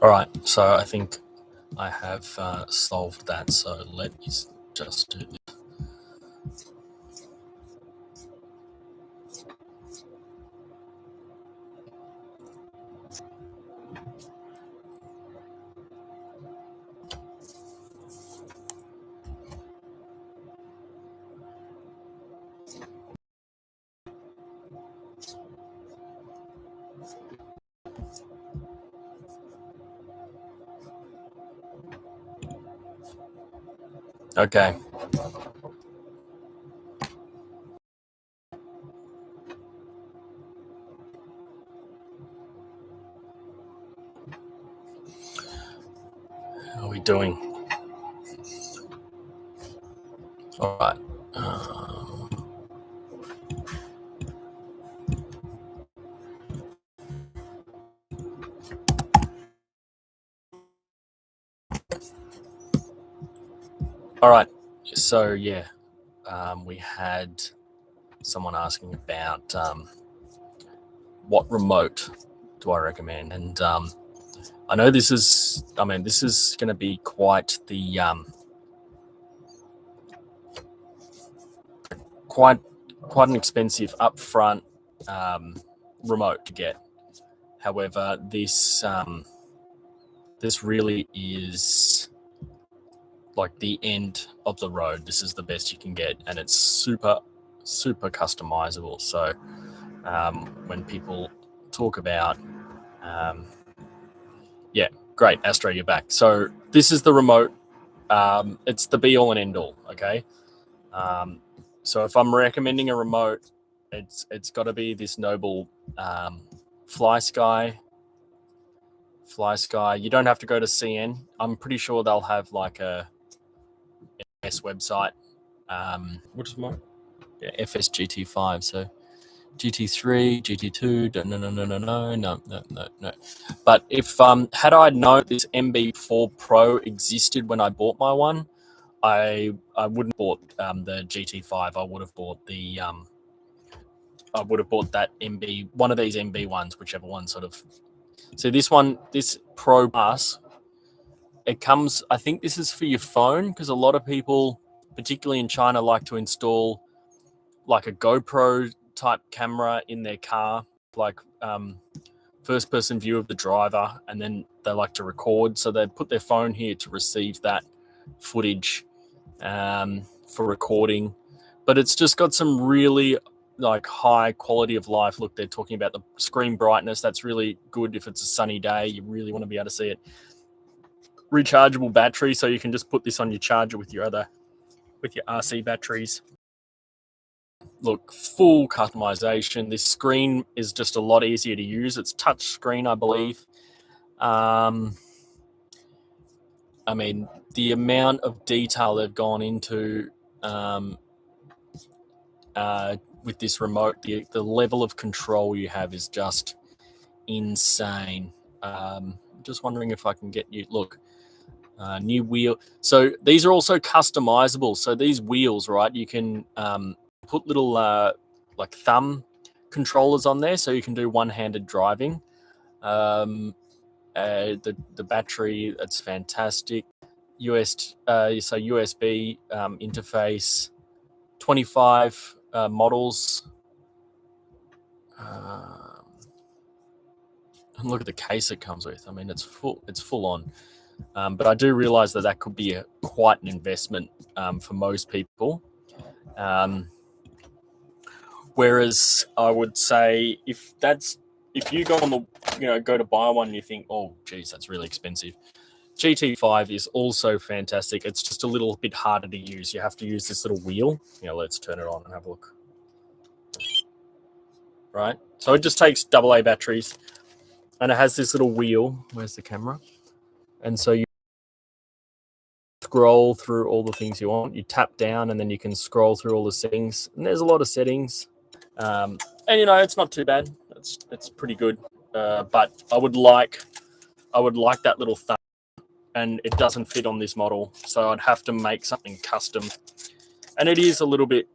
All right, so I think I have solved that. So let's just do this. Okay. How are we doing? All right. All right. So yeah, we had someone asking about what remote do I recommend, and I know this is going to be quite the quite an expensive upfront remote to get. However, this really is like the end of the road. This is the best you can get, and it's super customizable. So when people talk about yeah, great, Astro, you're back. So this is the remote. It's the be all and end all. Okay. So if I'm recommending a remote, it's got to be this Noble FlySky. You don't have to go to CN. I'm pretty sure they'll have like a S website. What is mine? Yeah, FSGT5. So GT3, GT2. No. But if had I known this MB4 Pro existed when I bought my one, I wouldn't have bought the GT5. I would have bought the that MB, one of these MB ones, whichever one sort of. So this Pro Plus, it comes. I think this is for your phone because a lot of people, particularly in China, like to install like a GoPro type camera in their car, like first person view of the driver, and then they like to record. So they put their phone here to receive that footage for recording. But it's just got some really like high quality of life. Look, they're talking about the screen brightness. That's really good if it's a sunny day. You really want to be able to see it. Rechargeable battery, so you can just put this on your charger with your RC batteries. Look, full customization. This screen is just a lot easier to use. It's touch screen, I believe. I mean, the amount of detail they've gone into with this remote, the level of control you have is just insane. Just wondering if I can get you, look, new wheel. So these are also customizable. So these wheels, right, you can put little like thumb controllers on there, so you can do one-handed driving. The battery, that's fantastic. USB interface, 25 models. And look at the case it comes with. I mean, it's full on. But I do realize that could be quite an investment for most people. Whereas I would say if you go on go to buy one and you think, oh, geez, that's really expensive. GT5 is also fantastic. It's just a little bit harder to use. You have to use this little wheel. Let's turn it on and have a look. Right? So it just takes AA batteries, and it has this little wheel. Where's the camera? And so you scroll through all the things you want. You tap down, and then you can scroll through all the settings. And there's a lot of settings. And it's not too bad. It's pretty good. But I would like that little thumb and it doesn't fit on this model. So I'd have to make something custom. And it is a little bit,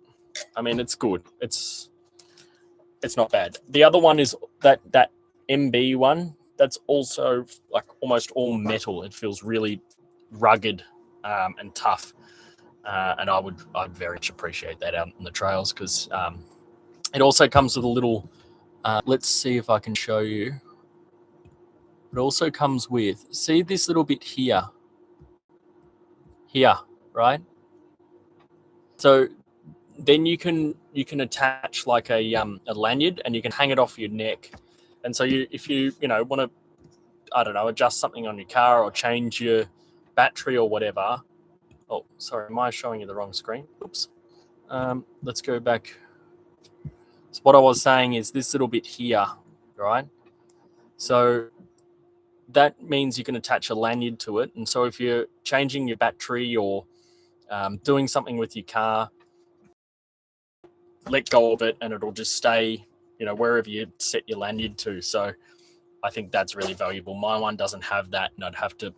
I mean, it's good. It's not bad. The other one is that MB one. That's also like almost all metal. It feels really rugged and tough. And I'd very much appreciate that out in the trails, because it also comes with a little, let's see if I can show you. It also comes with, see this little bit here, right? So then you can attach like a lanyard, and you can hang it off your neck. And so if you want to, I don't know, adjust something on your car or change your battery or whatever. Oh, sorry, am I showing you the wrong screen? Oops. Let's go back. So what I was saying is this little bit here, right? So that means you can attach a lanyard to it. And so if you're changing your battery or doing something with your car, let go of it and it'll just stay, wherever you set your lanyard to. So I think that's really valuable. My one doesn't have that, and I'd have to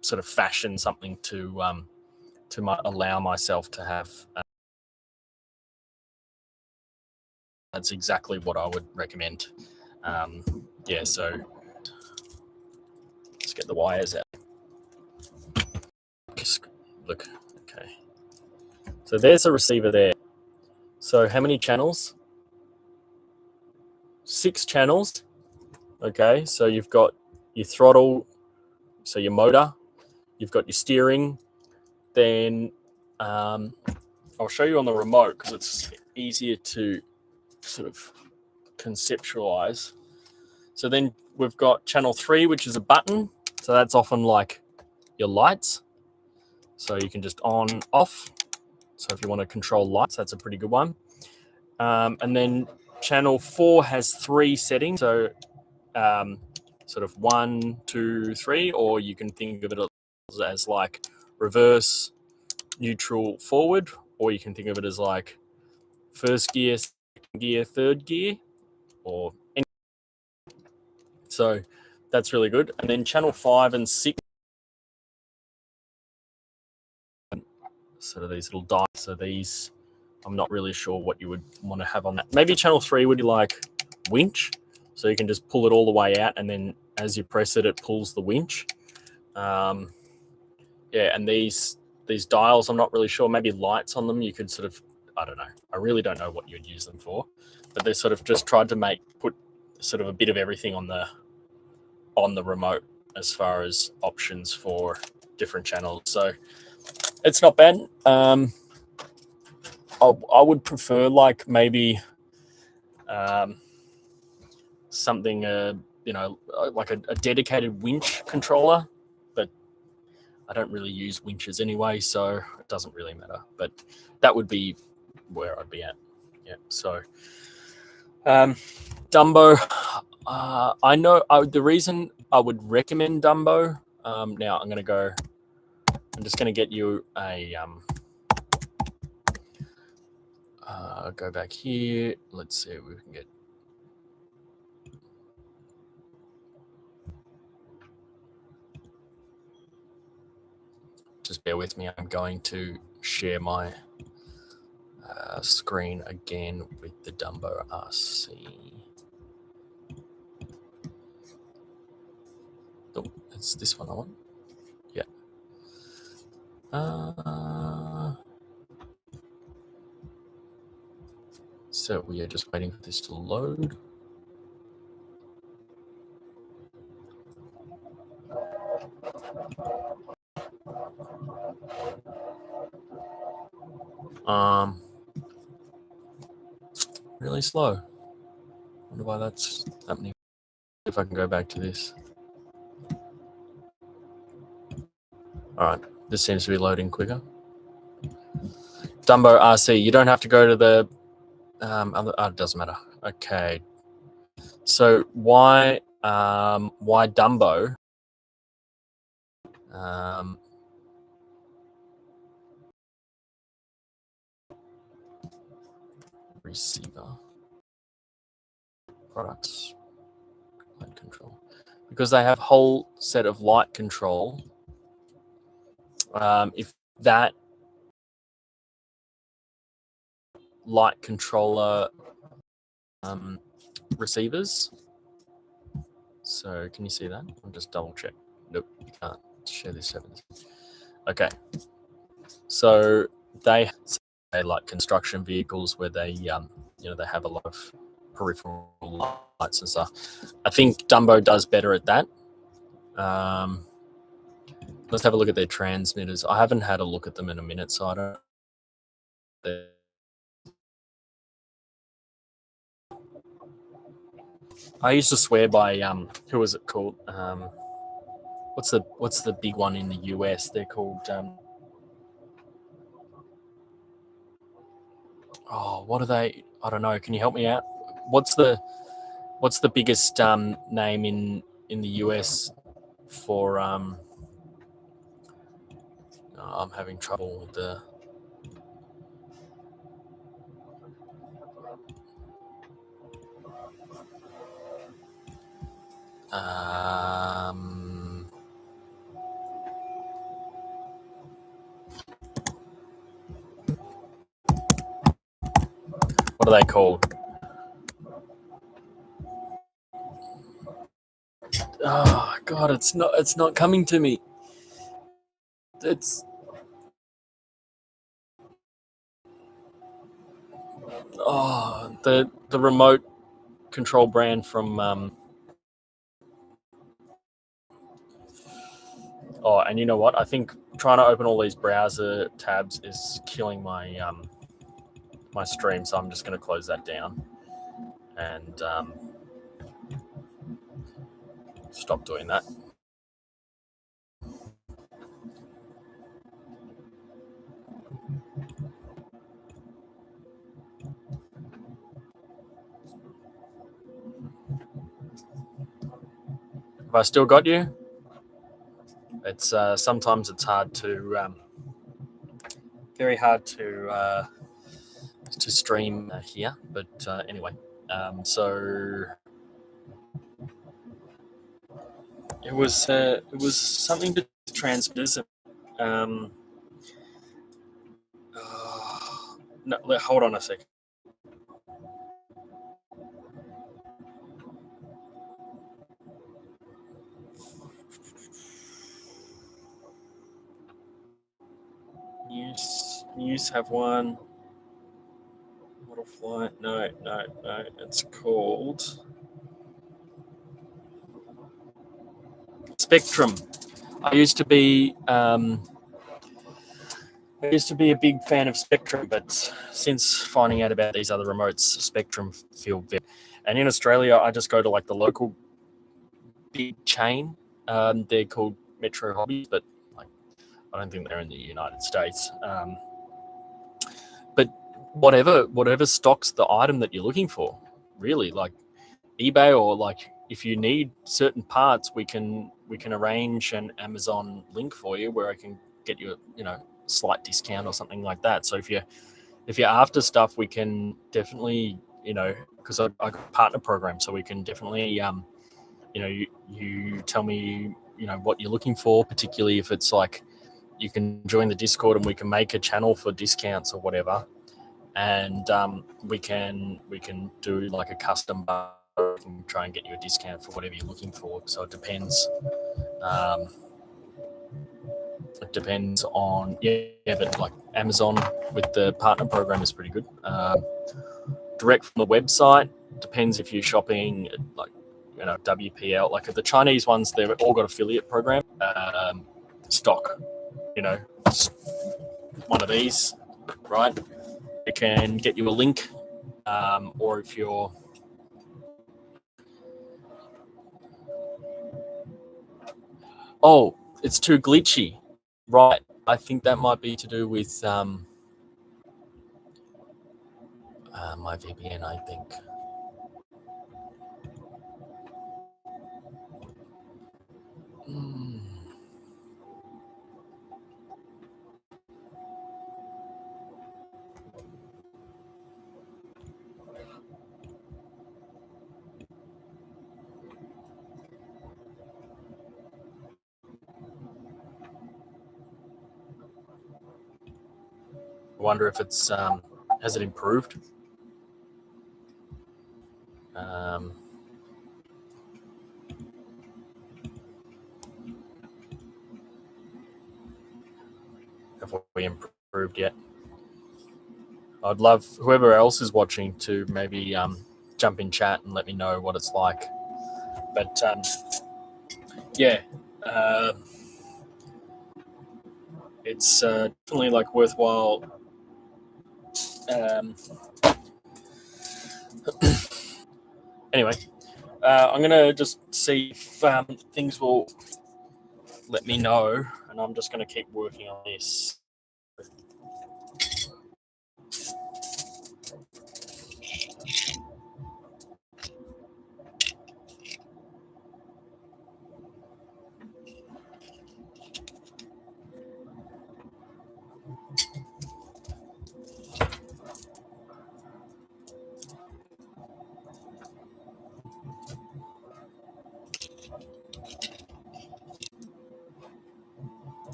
sort of fashion something to allow myself to have. That's exactly what I would recommend. So let's get the wires out. Look, okay. So there's a receiver there. So how many channels? 6 channels. Okay, so you've got your throttle, so your motor, you've got your steering, then I'll show you on the remote because it's easier to sort of conceptualize. So then we've got channel 3, which is a button. So that's often like your lights. So you can just on, off. So if you want to control lights, that's a pretty good one. And then channel 4 has 3 settings. So sort of 1, 2, 3, or you can think of it as like reverse, neutral, forward, or you can think of it as like first gear, second gear, third gear, or any. So that's really good. And then channel 5 and 6, sort of these little dials. So these, I'm not really sure what you would want to have on that. Maybe channel 3 would be like winch. So you can just pull it all the way out, and then as you press it, it pulls the winch. And these dials, I'm not really sure. Maybe lights on them. You could sort of, I don't know. I really don't know what you'd use them for, but they sort of just tried to put sort of a bit of everything on the remote as far as options for different channels. So it's not bad. I would prefer like maybe something like a dedicated winch controller, but I don't really use winches anyway, so it doesn't really matter. But that would be where I'd be at. Yeah. So Dumbo, I know the reason I would recommend Dumbo. Now I'm just going to get you a go back here. Let's see if we can get. Just bear with me. I'm going to share my screen again with the Dumbo RC. Oh, it's this one I want. Yeah. So we are just waiting for this to load. Really slow. Wonder why that's happening. If I can go back to this. All right, this seems to be loading quicker. Dumbo RC. You don't have to go to the it doesn't matter. Okay. So why Dumbo? Receiver products, light control, because they have a whole set of light control If that light controller receivers. So can you see that? I'll just double check. Nope, you can't share this settings. Okay. So they like construction vehicles where they they have a lot of peripheral lights and stuff. I think Dumbo does better at that. Let's have a look at their transmitters. I haven't had a look at them in a minute, so I don't. I used to swear by who was it called? What's the big one in the US? They're called what are they? I don't know. Can you help me out? What's the biggest name in the US for I'm having trouble with the what are they called? Oh God, it's not coming to me. It's the remote control brand from and you know what? I think trying to open all these browser tabs is killing my my stream, so I'm just going to close that down and stop doing that. Have I still got you? It's sometimes it's hard to very hard to stream here, but anyway, so it was something to transmitters. No, hold on a second. News have one. Model flight. No. It's called Spectrum. I used to be a big fan of Spectrum, but since finding out about these other remotes, Spectrum feel very. And in Australia, I just go to like the local big chain. They're called Metro Hobbies, but like I don't think they're in the United States. But whatever stocks the item that you're looking for, really, like eBay, or like if you need certain parts, we can arrange an Amazon link for you where I can get you a slight discount or something like that. So if you're after stuff, we can definitely because I got a partner program, so we can definitely you tell me what you're looking for, particularly if it's like you can join the Discord and we can make a channel for discounts or whatever, and we can do like a custom bar. We can try and get you a discount for whatever you're looking for. So it depends. It depends on but like Amazon with the partner program is pretty good. Direct from the website depends if you're shopping like WPL. Like the Chinese ones, they've all got affiliate program. Stock, one of these, right? It can get you a link, or if you're it's too glitchy, right? I think that might be to do with my VPN, I think. wonder if it's has it improved? Have we improved yet? I'd love whoever else is watching to maybe jump in chat and let me know what it's like. But yeah, it's definitely like worthwhile. Anyway, I'm gonna just see if things will let me know, and I'm just gonna keep working on this.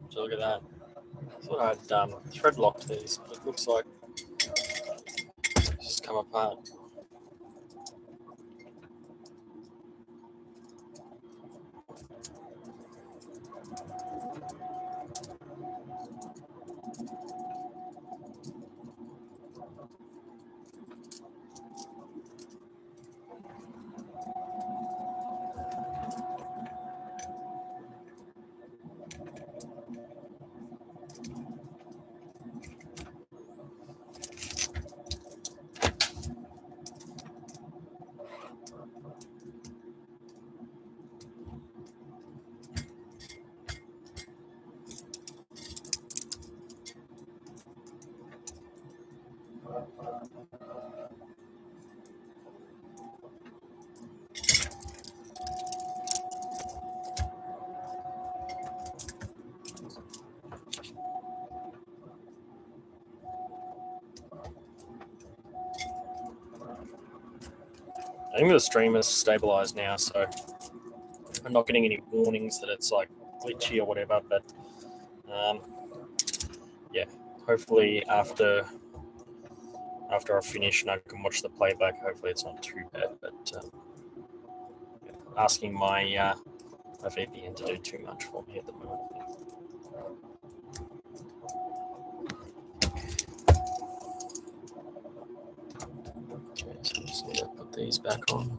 So look at that. I thought I'd thread locked these, but it looks like it's just come apart. I think the stream is stabilized now, so I'm not getting any warnings that it's like glitchy or whatever. But yeah, hopefully after I finish and I can watch the playback, hopefully it's not too bad. But asking my VPN to do too much for me at the moment. Okay, so I'm just going to put these back on.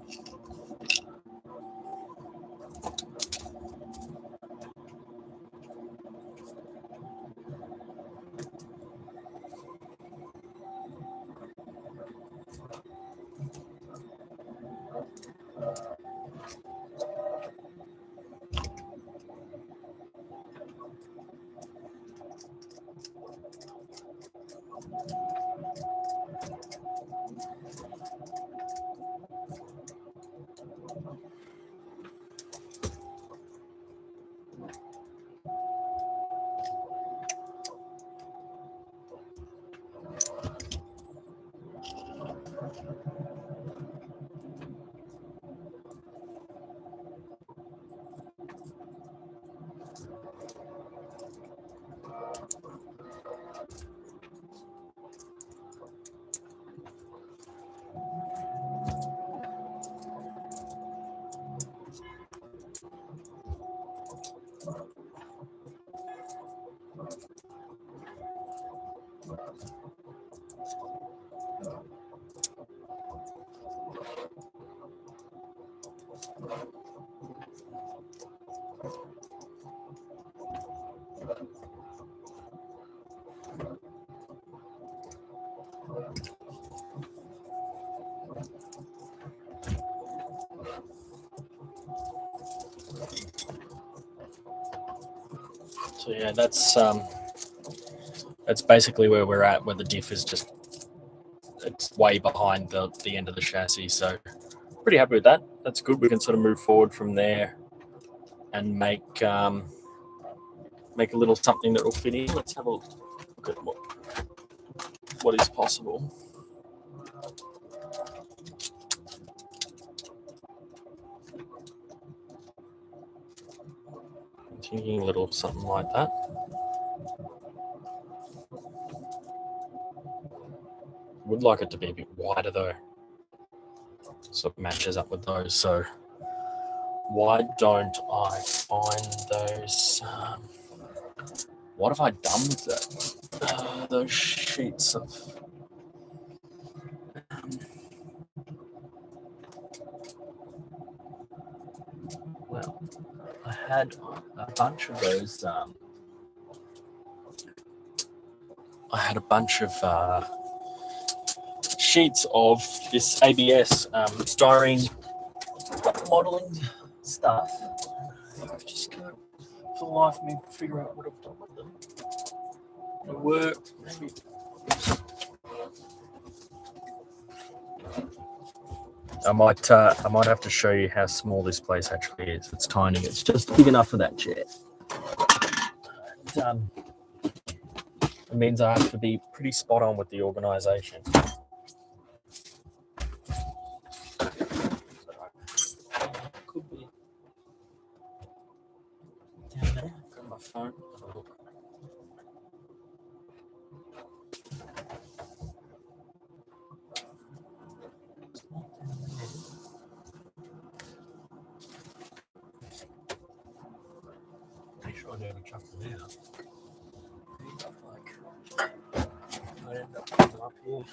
So yeah, that's basically where we're at, where the diff is just it's way behind the end of the chassis. So pretty happy with that. That's good. We can sort of move forward from there and make a little something that will fit in. Let's have a look at what is possible. Thinking a little something like that. Would like it to be a bit wider though. So it matches up with those. So why don't I find those? What have I done with that? Those sheets of. Well, I had a bunch of those. I had a bunch of sheets of this ABS styrene modeling stuff. I just can't, for the life of me, figure out what I've done with them. They were maybe. I might have to show you how small this place actually is. It's tiny. It's just big enough for that chair. And, it means I have to be pretty spot on with the organisation. Could be down there. Got my phone. Have a look. Pretty sure I never chucked them out. I end up putting them up here.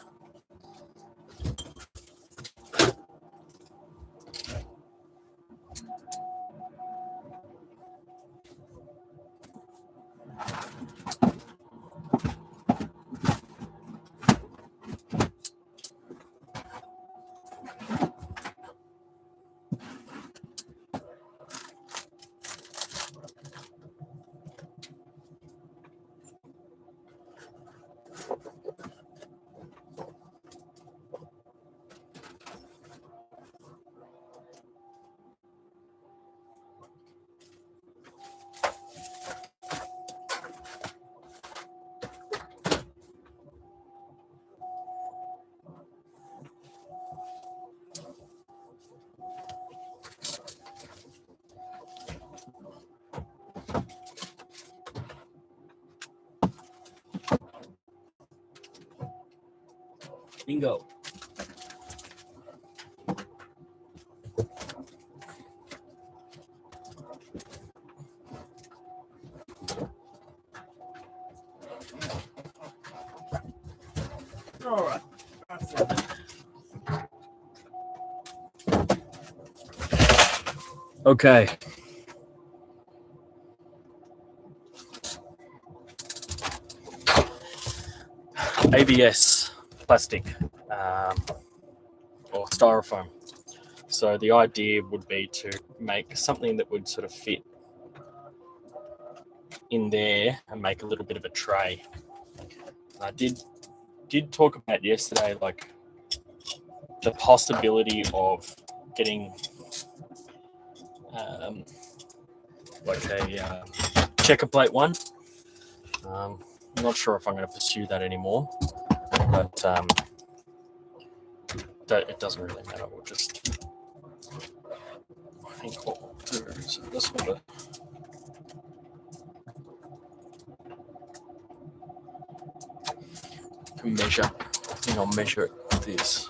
Bingo. All right. Okay. ABS plastic or styrofoam. So the idea would be to make something that would sort of fit in there and make a little bit of a tray. I did talk about yesterday, like the possibility of getting like a checker plate one. I'm not sure if I'm going to pursue that anymore, but it doesn't really matter. We'll just, I think what we'll do is I just want to measure. I think I'll measure it with this.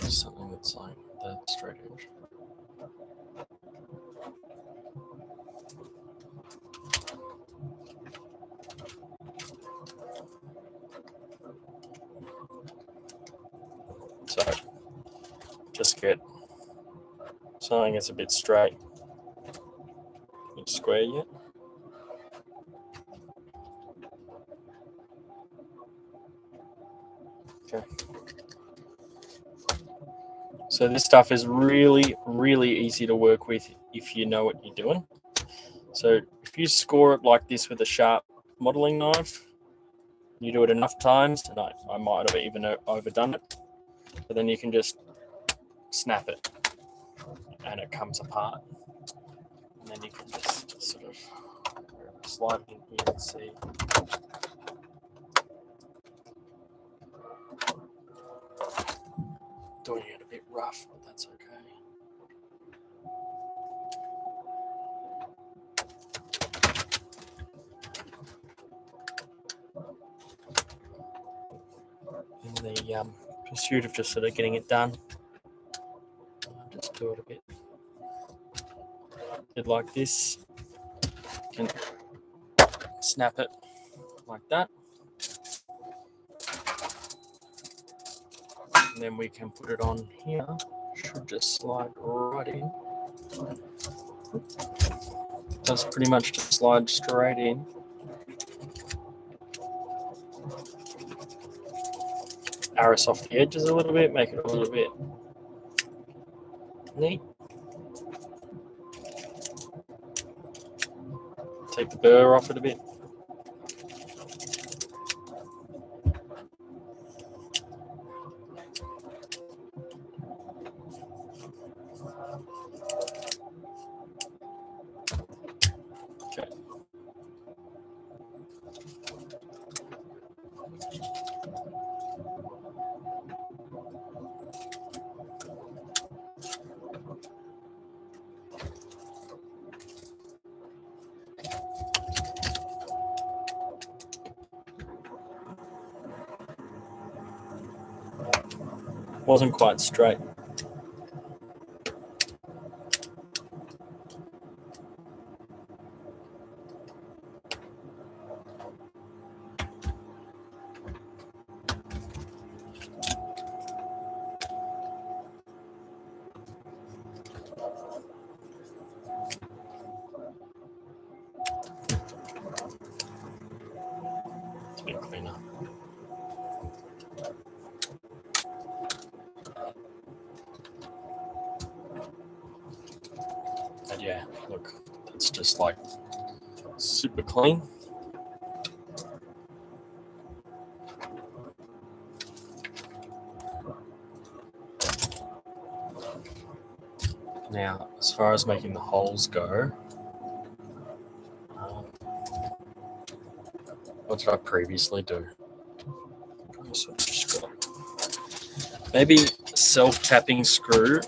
Something that's like that straight edge. So just get something that's a bit straight. Square yet? Okay. So this stuff is really, really easy to work with if you know what you're doing. So if you score it like this with a sharp modeling knife, you do it enough times, and I might have even overdone it, but then you can just snap it and it comes apart. And then you can just sort of slide it in here and see. Doing it a bit rough, but that's okay. In the pursuit of just sort of getting it done, I'll just do it a bit like this. You can snap it like that. And then we can put it on here. Should just slide right in. Does pretty much just slide straight in. Arrows off the edges a little bit, make it a little bit neat. Take the burr off it a bit. Okay. Wasn't quite straight. It's a bit cleaner. And yeah, look, that's just like super clean. Now, as far as making the holes go, what did I previously do? So just got maybe self-tapping screw.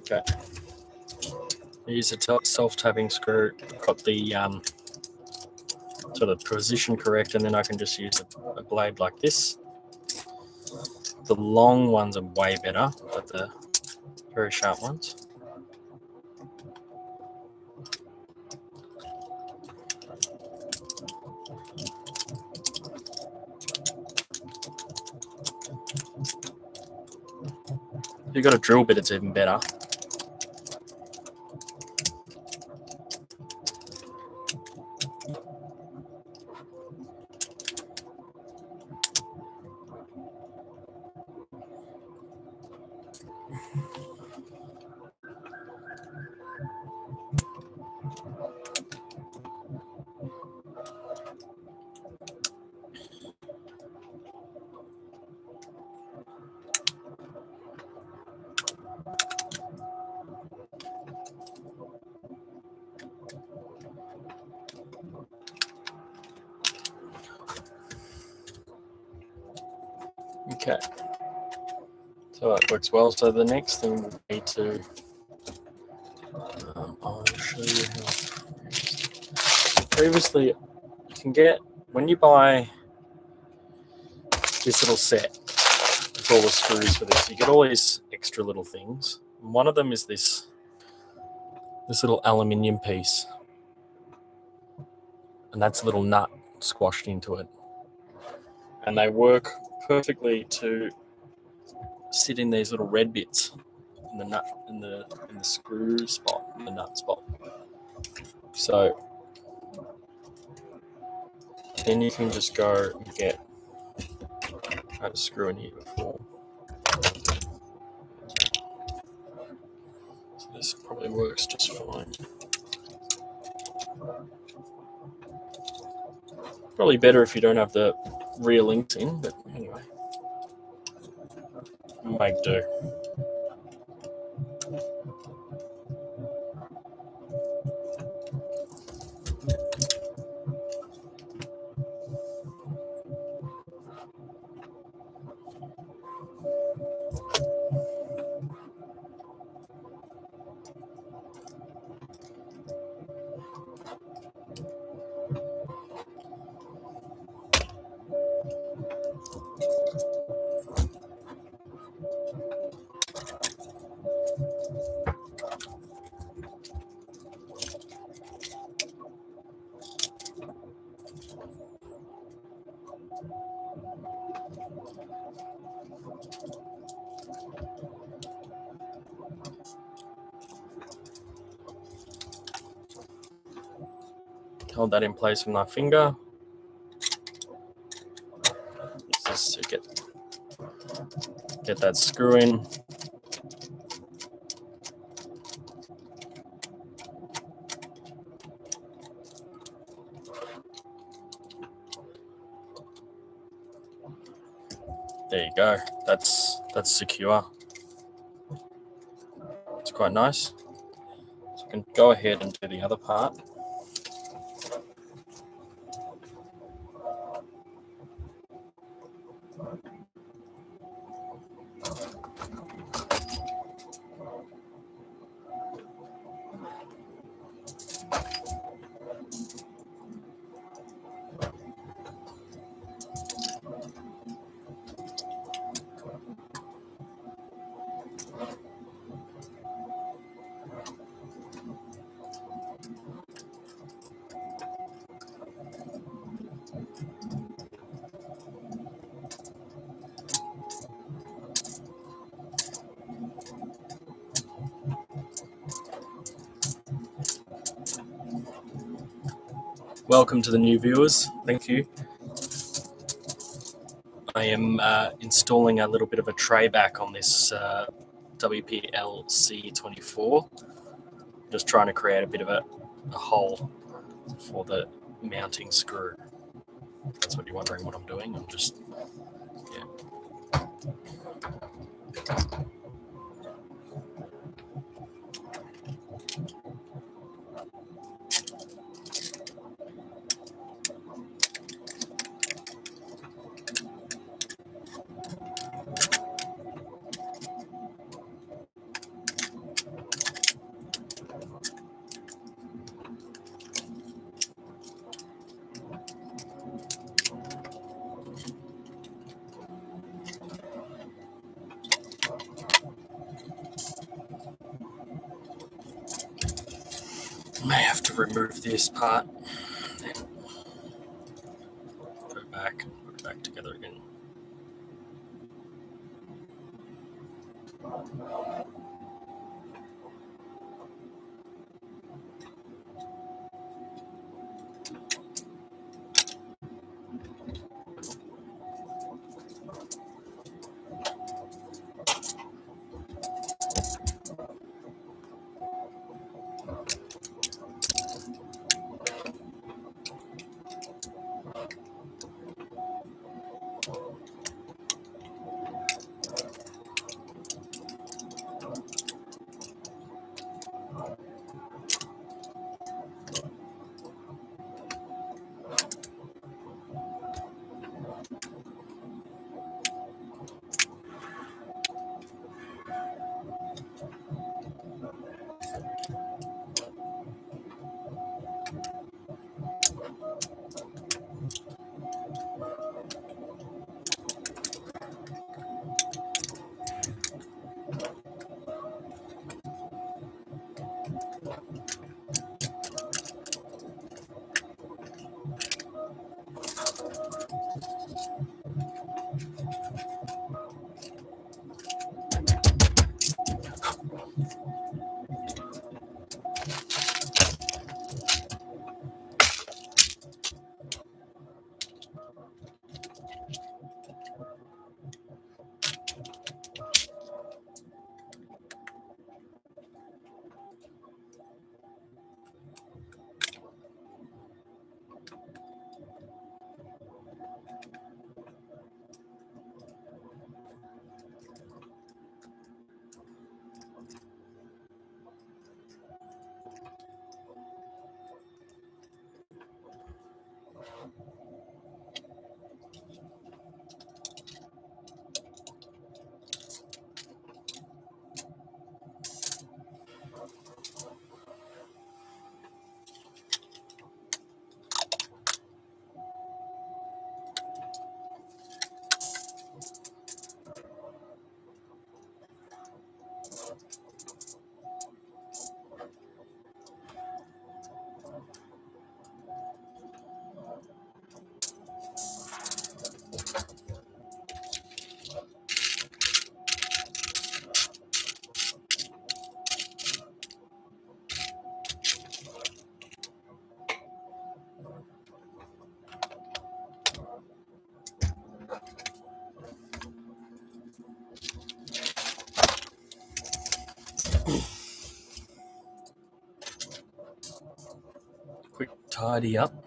Okay. Use a self-tapping screw. Got the sort of position correct, and then I can just use a blade like this. The long ones are way better, but the very sharp ones. If you've got a drill bit, it's even better. Okay. So that works well. So the next thing would be to, I'll show you how. Previously, you can get, when you buy this little set with all the screws for this, you get all these extra little things. And one of them is this little aluminium piece. And that's a little nut squashed into it. And they work perfectly to sit in these little red bits in the nut, in the screw spot, in the nut spot. So then you can just go and get, I had a screw in here before. So this probably works just fine. Probably better if you don't have the rear links in, but anyway, make do. Hold that in place with my finger. Use this to get that screw in. There you go. That's secure. It's quite nice. So I can go ahead and do the other part. Welcome to the new viewers. Thank you. I am installing a little bit of a tray back on this WPL-C24. Just trying to create a bit of a hole for the mounting screw. That's what you're wondering what I'm doing. I'm just, yeah. May have to remove this part, then go back and put it back together again. tidy up.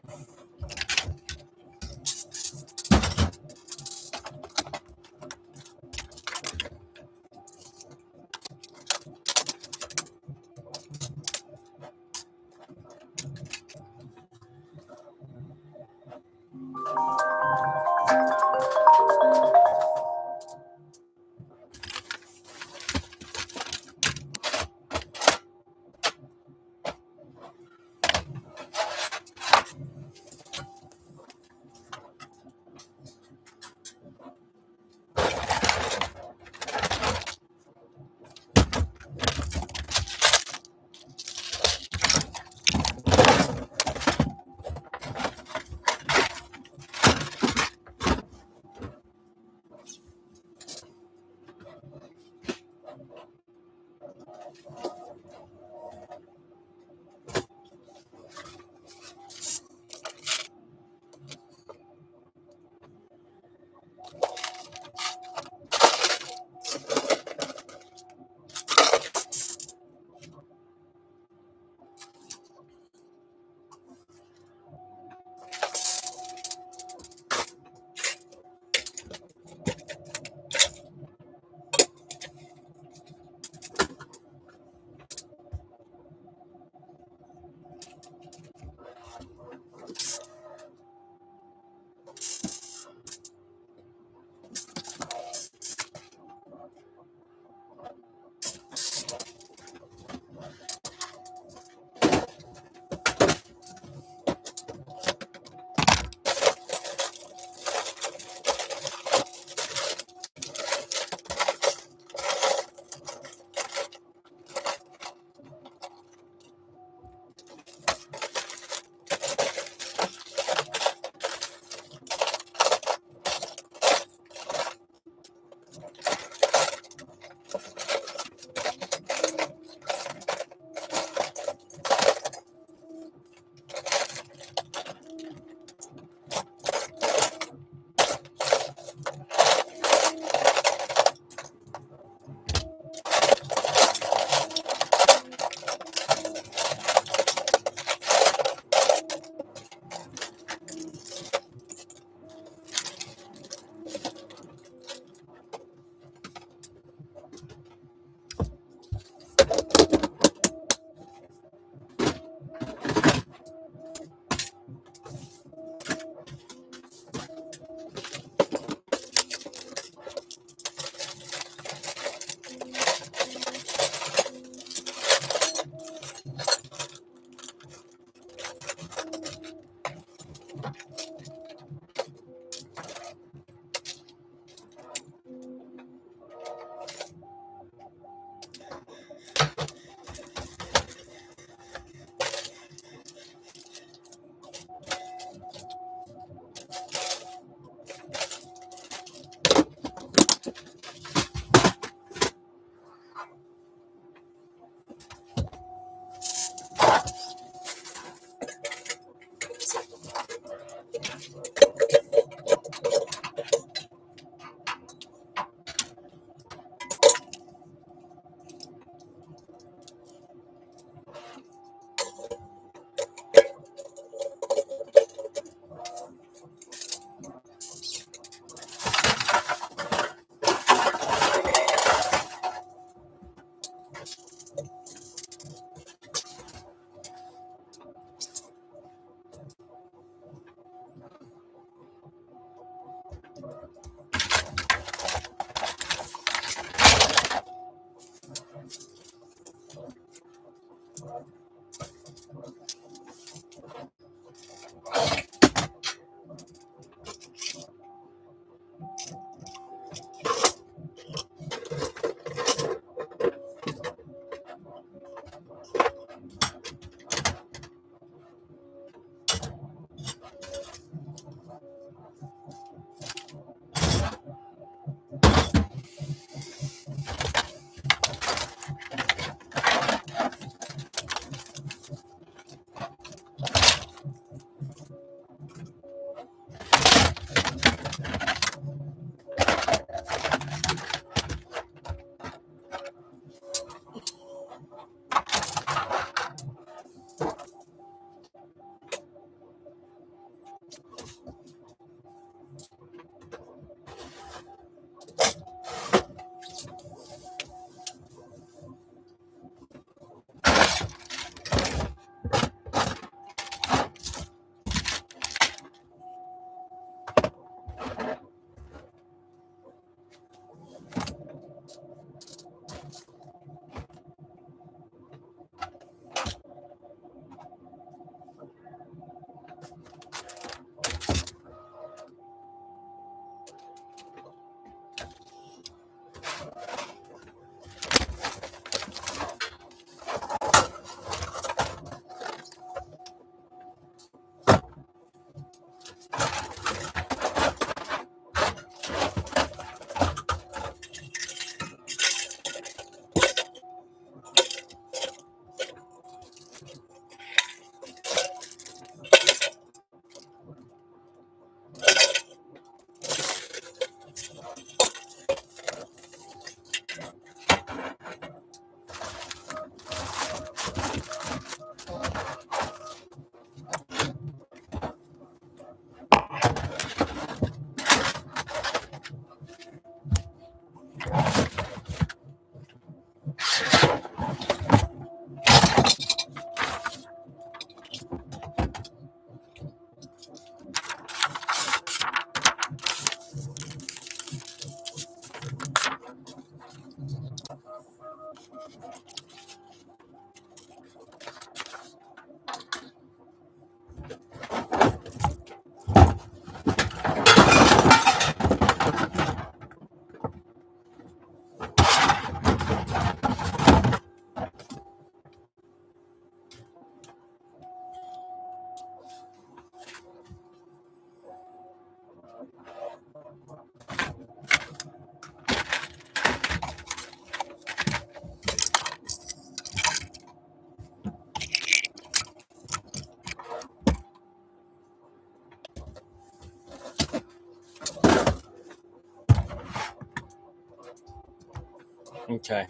Okay.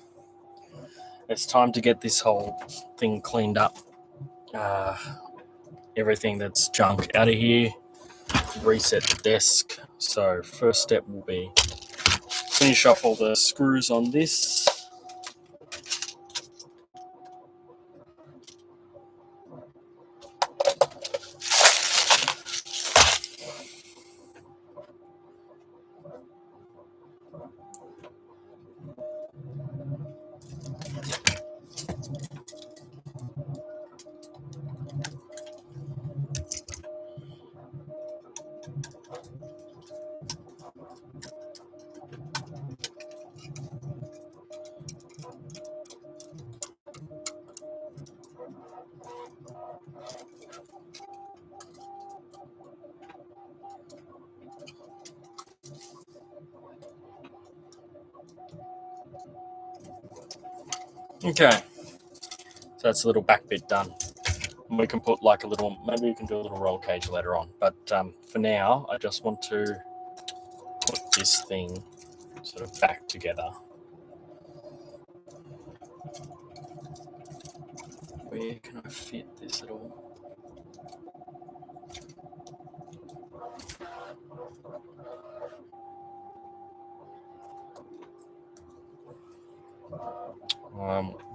It's time to get this whole thing cleaned up. Everything that's junk out of here. Reset the desk. So first step will be finish off all the screws on this. Okay, so that's a little back bit done. We can put like a little, maybe we can do a little roll cage later on. But for now, I just want to put this thing sort of back together. Where can I fit this at all?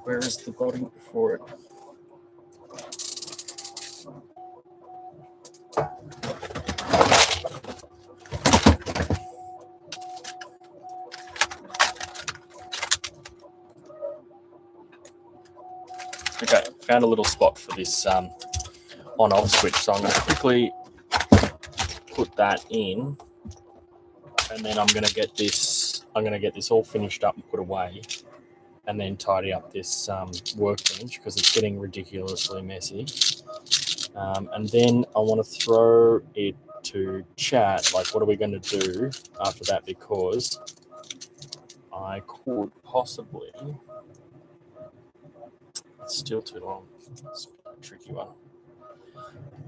Where is the body for it? Okay, found a little spot for this on-off switch. So I'm going to quickly put that in, and then I'm going to get this all finished up and put away, and then tidy up this workbench because it's getting ridiculously messy. And then I want to throw it to chat, like what are we going to do after that, because I could possibly, it's still too long, it's a tricky one,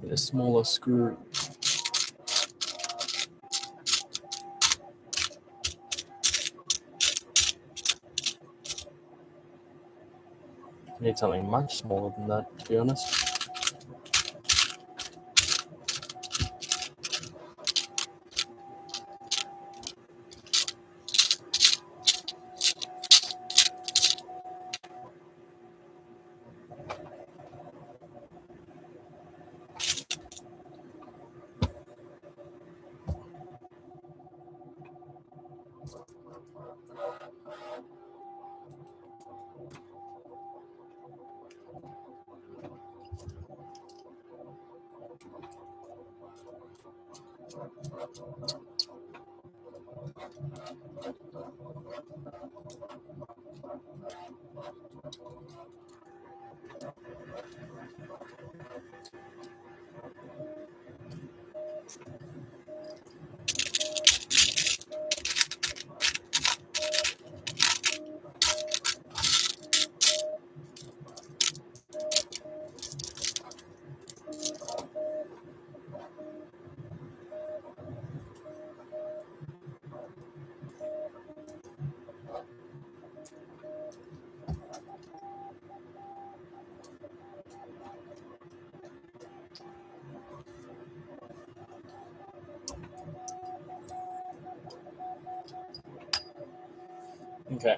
get a smaller screw. I need something much smaller than that, to be honest. Okay.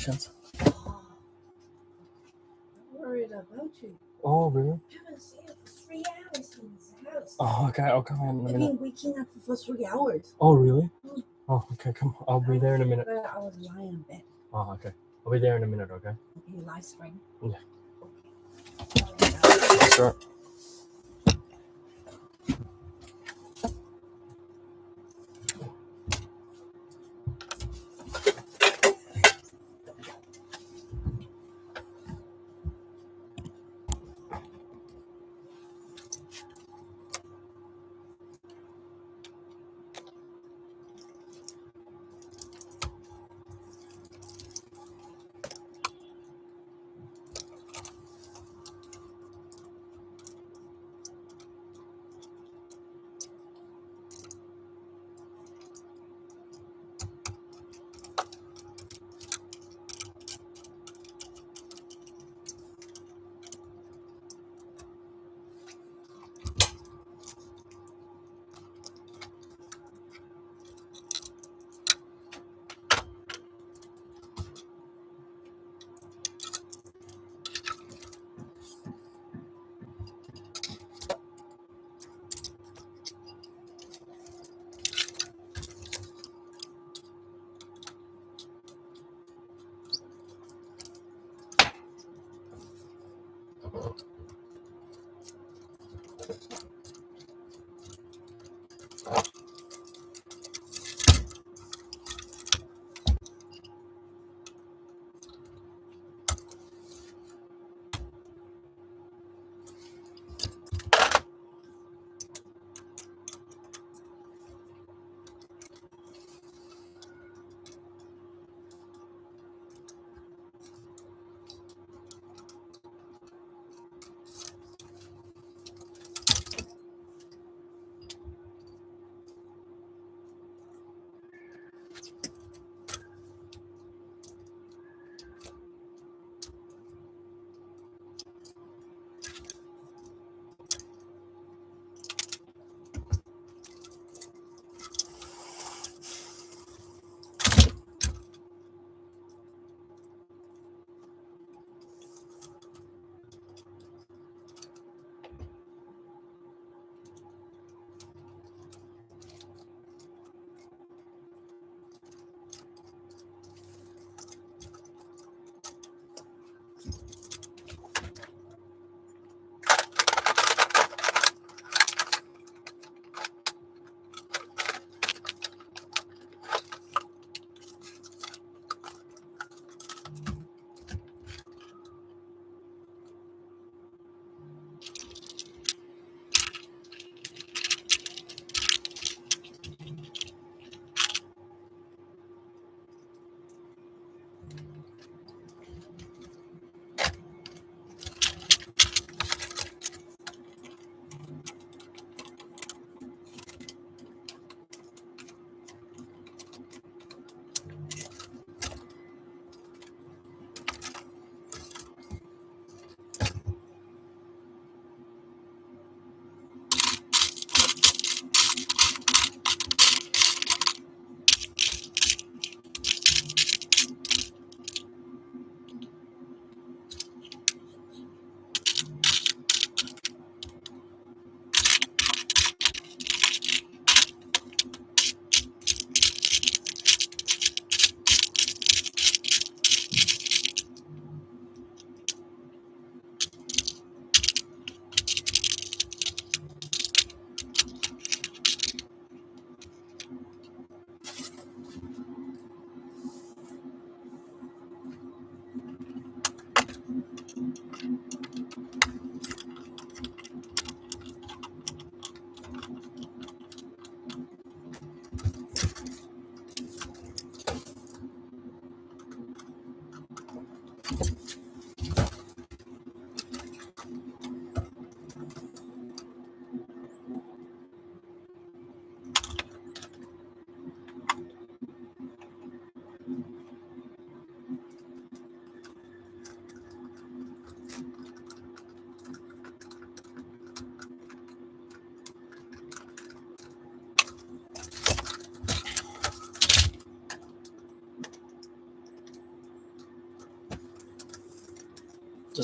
Congratulations. I'm worried about you. Oh, really? I haven't seen you for 3 hours in this house. Oh, okay. I'll come in a I've minute. been waking up for 3 hours. Oh, really? Mm. Oh, okay. Come on. I'll be there in a minute. I was lying in bed. Oh, okay. I'll be there in a minute, okay? You live stream? Yeah. Okay. Sure.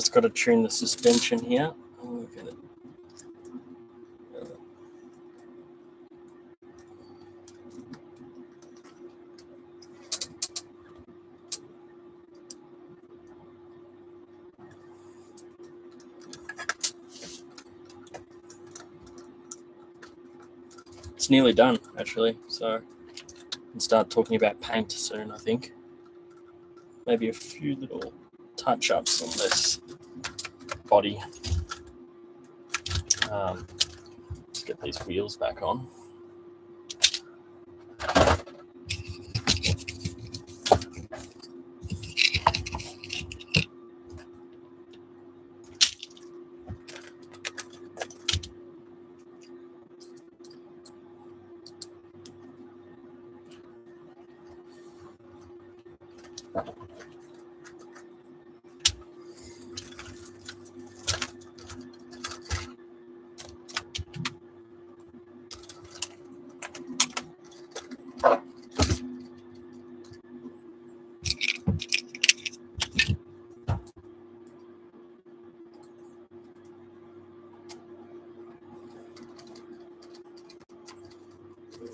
Just got to tune the suspension here. Oh, get it. It's nearly done, actually, so I can start talking about paint soon, I think. Maybe a few little touch-ups on this body. Let's get these wheels back on.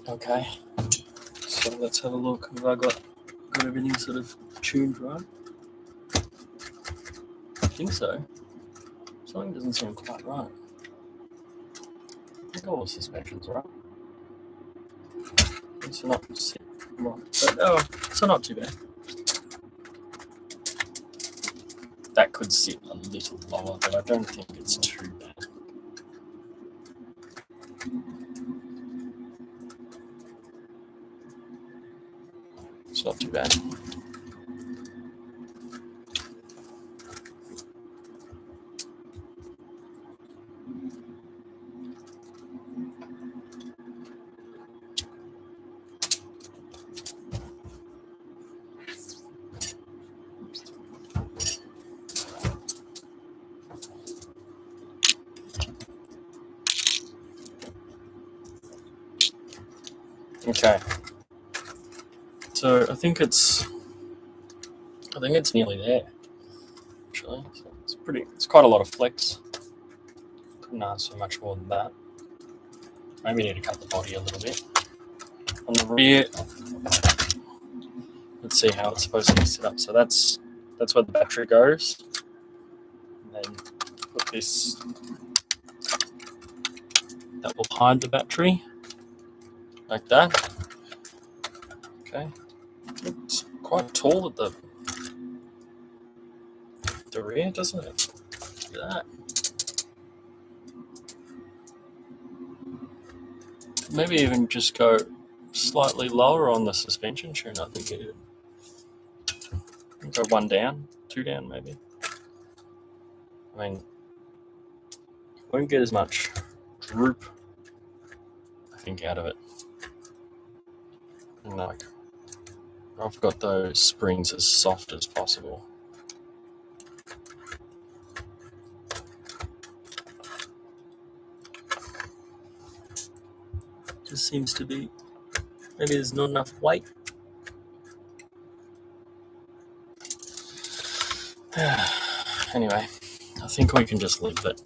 Okay, so let's have a look. Have I got everything sort of tuned right? I think so. Something doesn't seem quite right. I think all the suspensions are right. It's not right, but oh, it's not too bad. That could sit a little lower, but I don't think it's too bad. It's not too bad. Okay. So I think it's nearly there. Actually, so it's quite a lot of flex. Couldn't ask for much more than that. Maybe need to cut the body a little bit. On the rear, let's see how it's supposed to be set up. So that's where the battery goes. And then put this, that will hide the battery, like that. Okay. It's quite tall at the rear, doesn't it? Look at that. Maybe even just go slightly lower on the suspension tune. I think it go one down, two down, maybe. I mean, won't get as much droop, I think, out of it. And like, I've got those springs as soft as possible. Just seems to be, maybe there's not enough weight. Anyway, I think we can just leave it.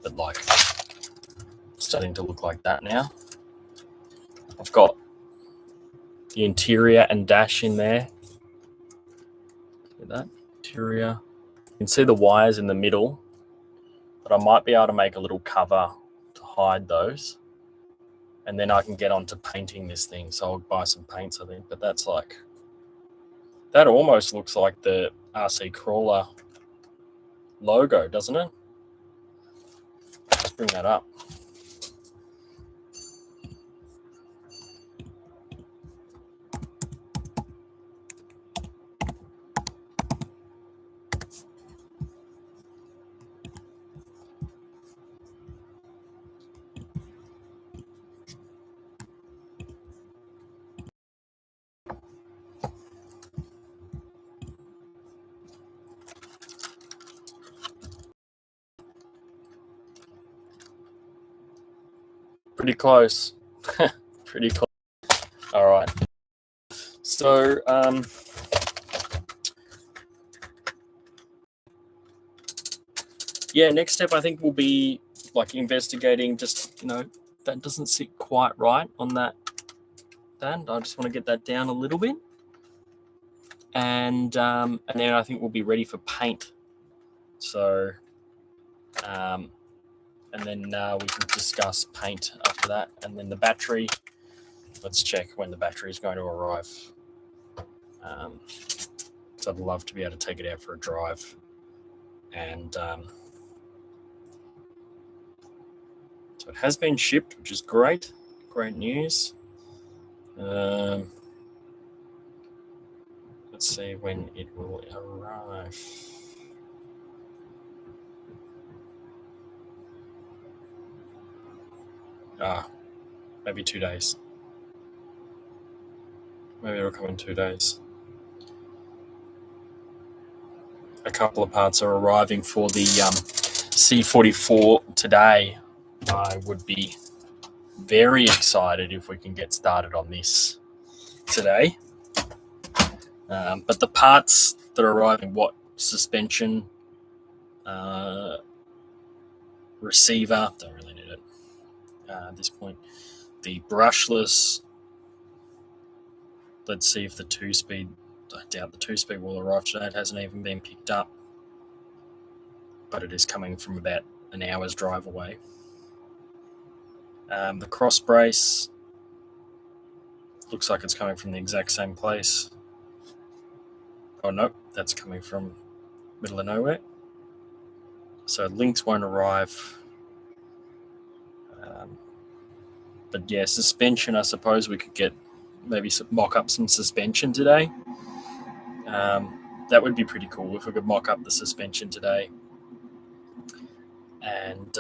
But like, it's starting to look like that now. I've got the interior and dash in there. Look at that interior. You can see the wires in the middle, but I might be able to make a little cover to hide those. And then I can get on to painting this thing. So I'll buy some paints, I think. But that's like, that almost looks like the RC Crawler logo, doesn't it? Let's bring that up. Pretty close. Pretty close. All right. So, yeah, next step I think will be like investigating. Just that doesn't sit quite right on that. Then I just want to get that down a little bit, and then I think we'll be ready for paint. So, and then we can discuss paint after that, and then the battery. Let's check when the battery is going to arrive. So I'd love to be able to take it out for a drive, and so it has been shipped, which is great. Great news. Let's see when it will arrive. Maybe 2 days. Maybe it'll come in 2 days. A couple of parts are arriving for the C44 today. I would be very excited if we can get started on this today. But the parts that are arriving, suspension, receiver, don't really need it at this point. The brushless, let's see if the 2-speed, I doubt the 2-speed will arrive today. It hasn't even been picked up, but it is coming from about an hour's drive away. The cross brace looks like it's coming from the exact same place. Oh no, that's coming from middle of nowhere. So links won't arrive. But yeah, suspension, I suppose we could get maybe mock up some suspension today. That would be pretty cool if we could mock up the suspension today. And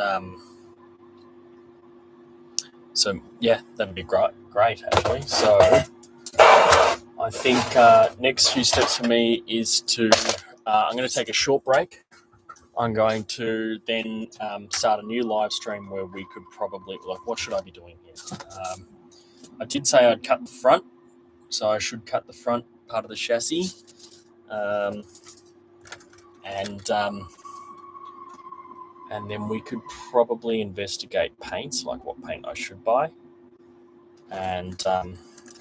so yeah, that'd be great actually. So I think next few steps for me is to I'm going to take a short break. I'm going to then start a new live stream where we could probably what should I be doing here? I did say I'd cut the front, so I should cut the front part of the chassis, and then we could probably investigate paints, like what paint I should buy. And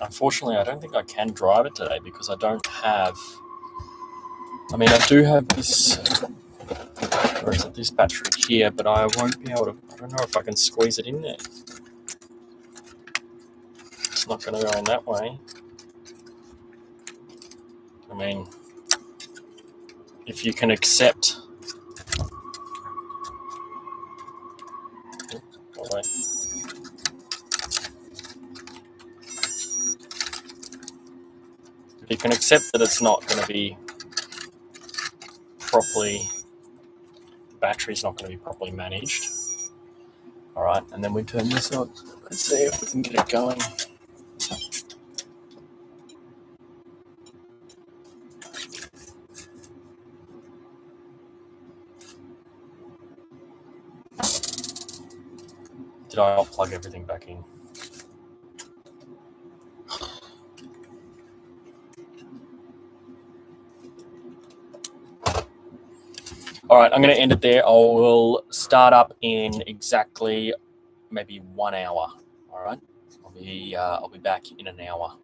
unfortunately, I don't think I can drive it today because I don't have. I mean, I do have this. Or is it this battery here? But I won't be able to. I don't know if I can squeeze it in there. It's not going to go in that way. I mean, if you can accept. If you can accept that it's not going to be properly. Battery's not going to be properly managed. All right, and then we turn this on. Let's see if we can get it going. Did I not plug everything back in? All right, I'm going to end it there. I will start up in exactly maybe 1 hour. All right, I'll be back in an hour.